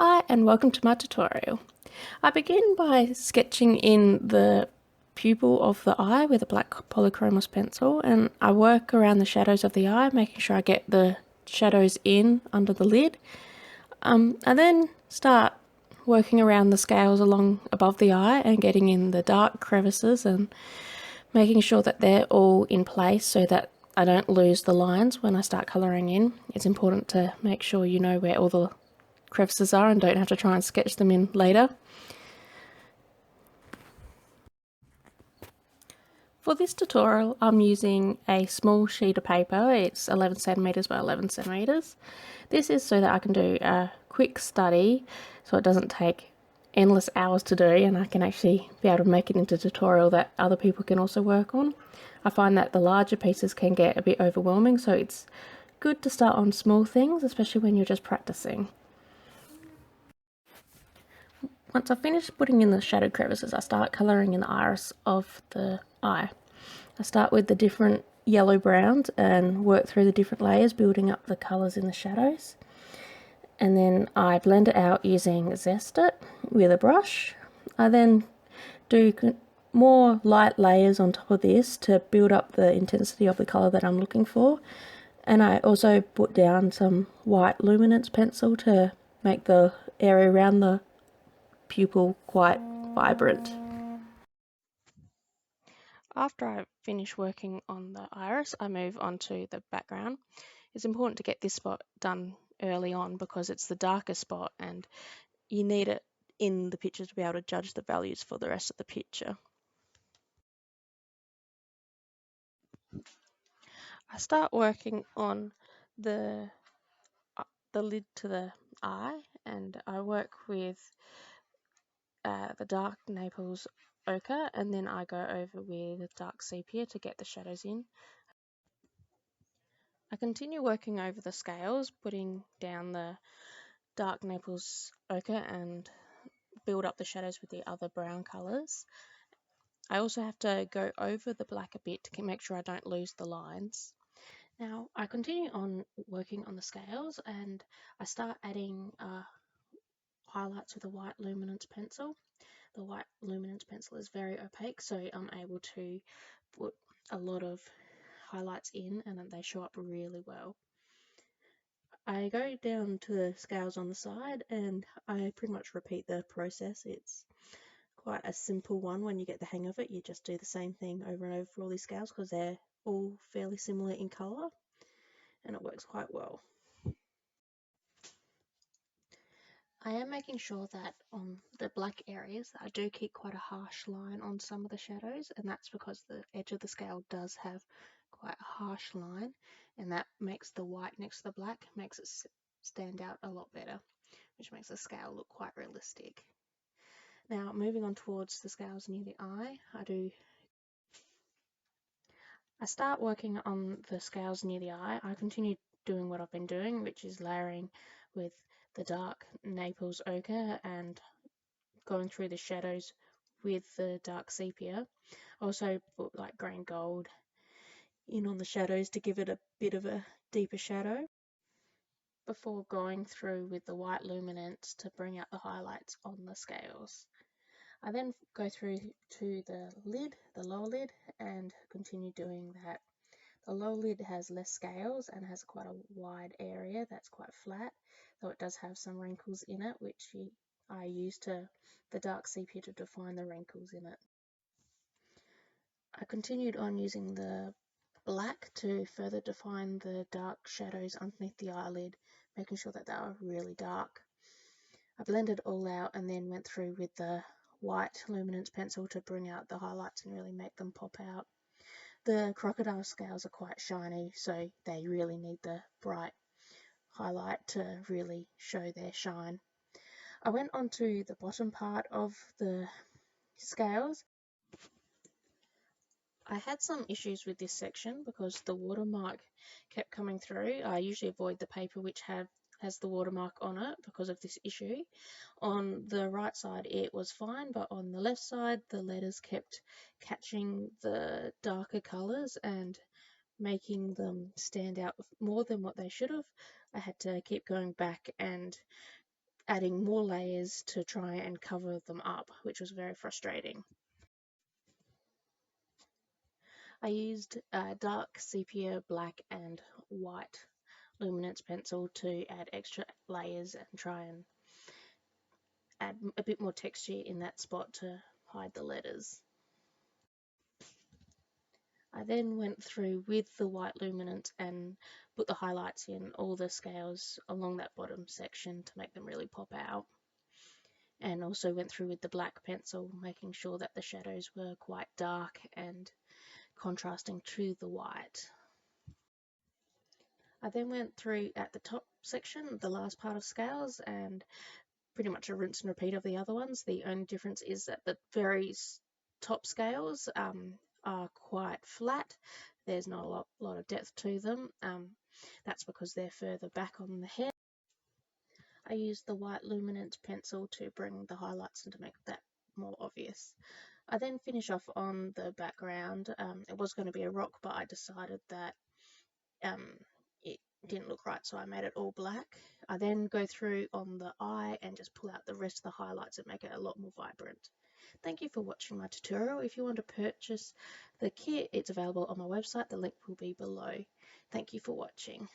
Hi and welcome to my tutorial. I begin by sketching in the pupil of the eye with a black Polychromos pencil, and I work around the shadows of the eye, making sure I get the shadows in under the lid. I then start working around the scales along above the eye and getting in the dark crevices and making sure that they're all in place so that I don't lose the lines when I start colouring in. It's important to make sure you know where all the crevices are and don't have to try and sketch them in later. For this tutorial, I'm using a small sheet of paper. It's 11 centimeters by 11 centimeters. This is so that I can do a quick study so it doesn't take endless hours to do, and I can actually be able to make it into a tutorial that other people can also work on. I find that the larger pieces can get a bit overwhelming, so it's good to start on small things, especially when you're just practicing. Once I've finished putting in the shadow crevices, I start colouring in the iris of the eye. I start with the different yellow browns and work through the different layers, building up the colours in the shadows. And then I blend it out using Zest It with a brush. I then do more light layers on top of this to build up the intensity of the colour that I'm looking for. And I also put down some white luminance pencil to make the area around the pupil quite vibrant. After I finish working on the iris, I move on to the background. It's important to get this spot done early on because it's the darkest spot and you need it in the picture to be able to judge the values for the rest of the picture. I start working on the lid to the eye, and I work with the dark Naples ochre, and then I go over with dark sepia to get the shadows in. I continue working over the scales, putting down the dark Naples ochre and build up the shadows with the other brown colours. I also have to go over the black a bit to make sure I don't lose the lines. Now I continue on working on the scales, and I start adding highlights with a white luminance pencil. The white luminance pencil is very opaque, so I'm able to put a lot of highlights in and they show up really well. I go down to the scales on the side and I pretty much repeat the process. It's quite a simple one when you get the hang of it. You just do the same thing over and over for all these scales because they're all fairly similar in colour and it works quite well. I am making sure that on the black areas I do keep quite a harsh line on some of the shadows, and that's because the edge of the scale does have quite a harsh line, and that makes the white next to the black makes it stand out a lot better, which makes the scale look quite realistic. Now moving on towards the scales near the eye, I start working on the scales near the eye. I continue doing what I've been doing, which is layering with the dark Naples ochre and going through the shadows with the dark sepia. I also put like green gold in on the shadows to give it a bit of a deeper shadow before going through with the white luminance to bring out the highlights on the scales. I then go through to the lid, the lower lid, and continue doing that. The lower lid has less scales and has quite a wide area that's quite flat, though it does have some wrinkles in it, which I use the dark sepia to define the wrinkles in it. I continued on using the black to further define the dark shadows underneath the eyelid, making sure that they are really dark. I blended it all out and then went through with the white luminance pencil to bring out the highlights and really make them pop out. The crocodile scales are quite shiny, so they really need the bright highlight to really show their shine. I went on to the bottom part of the scales. I had some issues with this section because the watermark kept coming through. I usually avoid the paper which has the watermark on it because of this issue. On the right side it was fine, but on the left side the letters kept catching the darker colours and making them stand out more than what they should have. I had to keep going back and adding more layers to try and cover them up, which was very frustrating. I used dark sepia, black and white luminance pencil to add extra layers and try and add a bit more texture in that spot to hide the letters. I then went through with the white luminance and put the highlights in all the scales along that bottom section to make them really pop out. And also went through with the black pencil, making sure that the shadows were quite dark and contrasting to the white. I then went through at the top section, the last part of scales, and pretty much a rinse and repeat of the other ones. The only difference is that the very top scales are quite flat. There's not a lot of depth to them. That's because they're further back on the head. I used the white luminance pencil to bring the highlights and to make that more obvious. I then finish off on the background. It was going to be a rock, but I decided that it didn't look right, so I made it all black. I then go through on the eye and just pull out the rest of the highlights and make it a lot more vibrant. Thank you for watching my tutorial. If you want to purchase the kit, it's available on my website. The link will be below. Thank you for watching.